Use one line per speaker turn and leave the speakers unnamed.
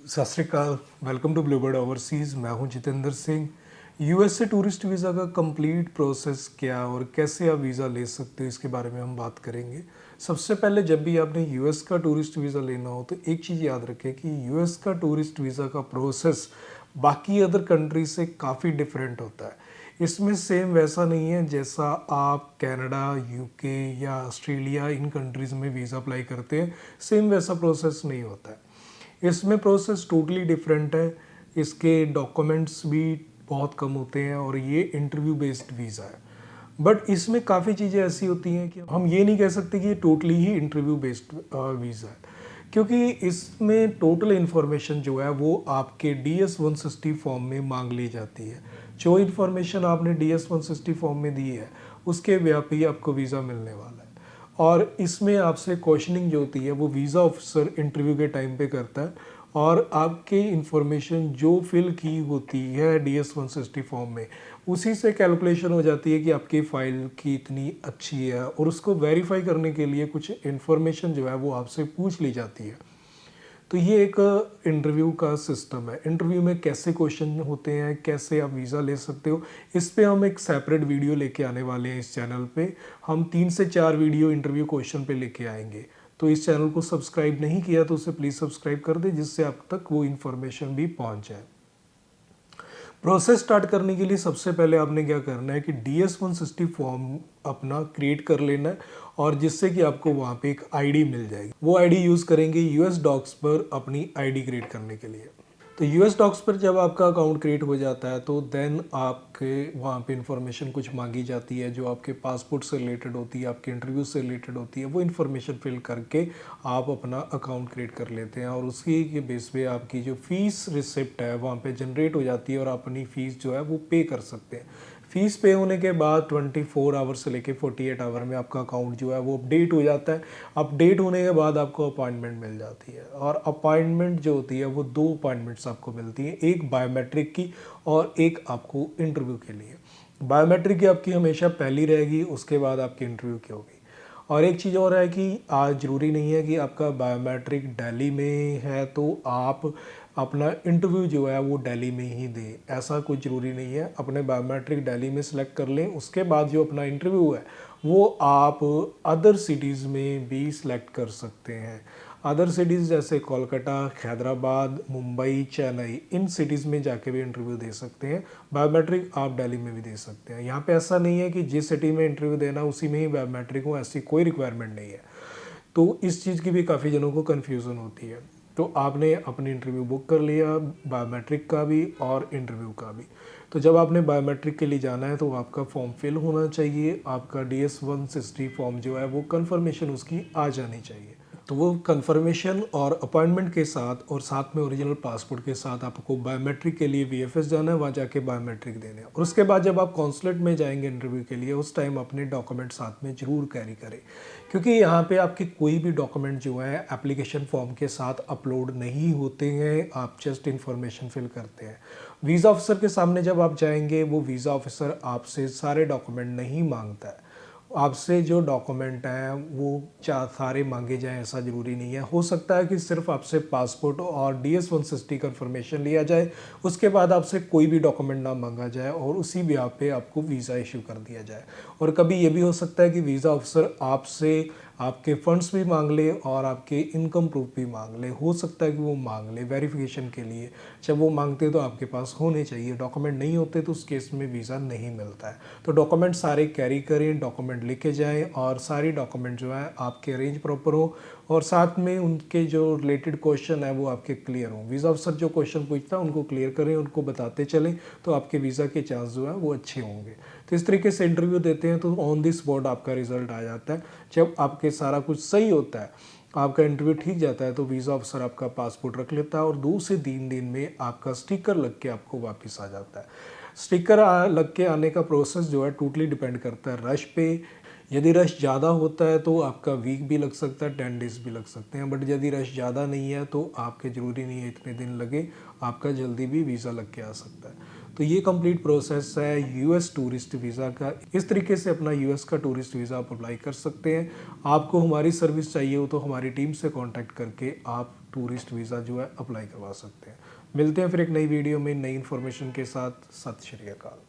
सत श्री अकाल, welcome to Bluebird overseas. मैं हूं जितेंद्र सिंह। यूएस से टूरिस्ट वीज़ा का कंप्लीट प्रोसेस क्या और कैसे आप वीज़ा ले सकते हो, इसके बारे में हम बात करेंगे। सबसे पहले जब भी आपने यूएस का टूरिस्ट वीज़ा लेना हो तो एक चीज़ याद रखें कि यूएस का टूरिस्ट वीज़ा का प्रोसेस बाकी अदर कंट्री से काफ़ी डिफरेंट होता है। इसमें सेम वैसा नहीं है जैसा आप कनाडा, यूके या ऑस्ट्रेलिया इन कंट्रीज़ में वीज़ा अप्लाई करते हैं, सेम वैसा प्रोसेस नहीं होता है। इसमें प्रोसेस टोटली डिफरेंट है। इसके डॉक्यूमेंट्स भी बहुत कम होते हैं और ये इंटरव्यू बेस्ड वीज़ा है। बट इसमें काफ़ी चीज़ें ऐसी होती हैं कि हम ये नहीं कह सकते कि ये टोटली ही इंटरव्यू बेस्ड वीज़ा है, क्योंकि इसमें टोटल इन्फॉर्मेशन जो है वो आपके DS-160 फॉर्म में मांग ली जाती है। जो इन्फॉर्मेशन आपने DS-160 फॉर्म में दी है उसके व्याप ही आपको वीज़ा मिलने वाला है। और इसमें आपसे क्वेश्चनिंग जो होती है वो वीज़ा ऑफिसर इंटरव्यू के टाइम पे करता है और आपके इंफॉर्मेशन जो फिल की होती है DS-160 फॉर्म में, उसी से कैलकुलेशन हो जाती है कि आपकी फ़ाइल की इतनी अच्छी है, और उसको वेरीफाई करने के लिए कुछ इन्फॉर्मेशन जो है वो आपसे पूछ ली जाती है। तो ये एक इंटरव्यू का सिस्टम है। इंटरव्यू में कैसे क्वेश्चन होते हैं, कैसे आप वीज़ा ले सकते हो, इस पे हम एक सेपरेट वीडियो लेके आने वाले हैं। इस चैनल पे हम 3 से 4 वीडियो इंटरव्यू क्वेश्चन पे लेके आएंगे। तो इस चैनल को सब्सक्राइब नहीं किया तो उसे प्लीज़ सब्सक्राइब कर दे, जिससे आप तक वो इन्फॉर्मेशन भी पहुंच जाए। प्रोसेस स्टार्ट करने के लिए सबसे पहले आपने क्या करना है कि DS-160 फॉर्म अपना क्रिएट कर लेना है, और जिससे कि आपको वहाँ पे एक आईडी मिल जाएगी। वो आईडी यूज़ करेंगे यूएस डॉक्स पर अपनी आईडी क्रिएट करने के लिए। तो यूएस डॉक्स पर जब आपका अकाउंट क्रिएट हो जाता है तो देन आपके वहाँ पे इंफॉर्मेशन कुछ मांगी जाती है जो आपके पासपोर्ट से रिलेटेड होती है, आपके इंटरव्यू से रिलेटेड होती है। वो इन्फॉर्मेशन फिल करके आप अपना अकाउंट क्रिएट कर लेते हैं, और उसी के बेस पे आपकी जो फीस रिसिप्ट है वहाँ पे जनरेट हो जाती है और आप अपनी फ़ीस जो है वो पे कर सकते हैं। फ़ीस पे होने के बाद 24 आवर से लेके 48 आवर में आपका अकाउंट जो है वो अपडेट हो जाता है। अपडेट होने के बाद आपको अपॉइंटमेंट मिल जाती है, और अपॉइंटमेंट जो होती है वो 2 अपॉइंटमेंट्स आपको मिलती हैं, एक बायोमेट्रिक की और एक आपको इंटरव्यू के लिए। बायोमेट्रिक की आपकी हमेशा पहली रहेगी, उसके बाद आपकी इंटरव्यू की होगी। और एक चीज़ और है कि आज ज़रूरी नहीं है कि आपका बायोमेट्रिक दिल्ली में है तो आप अपना इंटरव्यू जो है वो दिल्ली में ही दें, ऐसा कुछ ज़रूरी नहीं है। अपने बायोमेट्रिक दिल्ली में सेलेक्ट कर लें, उसके बाद जो अपना इंटरव्यू है वो आप अदर सिटीज़ में भी सिलेक्ट कर सकते हैं। अदर सिटीज़ जैसे कोलकाता, हैदराबाद, मुंबई, चेन्नई, इन सिटीज़ में जाके भी इंटरव्यू दे सकते हैं। बायोमेट्रिक आप दिल्ली में भी दे सकते हैं। यहाँ पे ऐसा नहीं है कि जिस सिटी में इंटरव्यू देना उसी में ही बायोमेट्रिक हो, ऐसी कोई रिक्वायरमेंट नहीं है। तो इस चीज़ की भी काफ़ी जनों को कन्फ्यूज़न होती है। तो आपने अपनी इंटरव्यू बुक कर लिया, बायोमेट्रिक का भी और इंटरव्यू का भी। तो जब आपने बायोमेट्रिक के लिए जाना है तो आपका फॉर्म फिल होना चाहिए। आपका DS-160 फॉर्म जो है वो कन्फर्मेशन उसकी आ जानी चाहिए। तो वो कंफर्मेशन और अपॉइंटमेंट के साथ और साथ में ओरिजिनल पासपोर्ट के साथ आपको बायोमेट्रिक के लिए VFS जाना है, वहाँ जाके बायोमेट्रिक देने हैं। और उसके बाद जब आप कॉन्सुलेट में जाएंगे इंटरव्यू के लिए, उस टाइम अपने डॉक्यूमेंट साथ में ज़रूर कैरी करें, क्योंकि यहाँ पे आपके कोई भी डॉक्यूमेंट जो है एप्लीकेशन फॉर्म के साथ अपलोड नहीं होते हैं। आप जस्ट इन्फॉर्मेशन फिल करते हैं। वीज़ा ऑफिसर के सामने जब आप जाएंगे, वो वीज़ा ऑफिसर आपसे सारे डॉक्यूमेंट नहीं मांगता है। आपसे जो डॉक्यूमेंट हैं वो चार सारे मांगे जाएं ऐसा ज़रूरी नहीं है। हो सकता है कि सिर्फ आपसे पासपोर्ट और DS-160 कन्फर्मेशन लिया जाए, उसके बाद आपसे कोई भी डॉक्यूमेंट ना मांगा जाए और उसी ब्याह पे आपको वीज़ा इशू कर दिया जाए। और कभी ये भी हो सकता है कि वीज़ा ऑफिसर आपसे आपके फंड्स भी मांग ले और आपके इनकम प्रूफ भी मांग ले। हो सकता है कि वो मांग ले वेरिफिकेशन के लिए। जब वो मांगते तो आपके पास होने चाहिए, डॉक्यूमेंट नहीं होते तो उस केस में वीज़ा नहीं मिलता है। तो डॉक्यूमेंट सारे कैरी करें, डॉक्यूमेंट लेके जाएं, और सारी डॉक्यूमेंट जो है आपके अरेंज प्रॉपर हो, और साथ में उनके जो रिलेटेड क्वेश्चन है वो आपके क्लियर हों। वीज़ा अफसर जो क्वेश्चन पूछता है उनको क्लियर करें, उनको बताते चलें, तो आपके वीज़ा के चांस जो है वो अच्छे होंगे। तो इस तरीके से इंटरव्यू देते हैं तो ऑन द स्पॉट आपका रिजल्ट आ जाता है। जब आपके सारा कुछ सही होता है, आपका इंटरव्यू ठीक जाता है, तो वीज़ा ऑफिसर आपका पासपोर्ट रख लेता है और 2 से 3 दिन में आपका स्टिकर लग के आपको वापस आ जाता है। स्टिकर लग के आने का प्रोसेस जो है टोटली डिपेंड करता है रश पे। यदि रश ज़्यादा होता है तो आपका वीक भी लग सकता है, 10 डेज़ भी लग सकते हैं। बट यदि रश ज़्यादा नहीं है तो आपके ज़रूरी नहीं है इतने दिन लगे, आपका जल्दी भी वीज़ा लग के आ सकता है। तो ये कंप्लीट प्रोसेस है यूएस टूरिस्ट वीज़ा का। इस तरीके से अपना यूएस का टूरिस्ट वीज़ा आप अप्लाई कर सकते हैं। आपको हमारी सर्विस चाहिए हो तो हमारी टीम से कांटेक्ट करके आप टूरिस्ट वीज़ा जो है अप्लाई करवा सकते हैं। मिलते हैं फिर एक नई वीडियो में नई इन्फॉर्मेशन के साथ। सत श्री अकाल।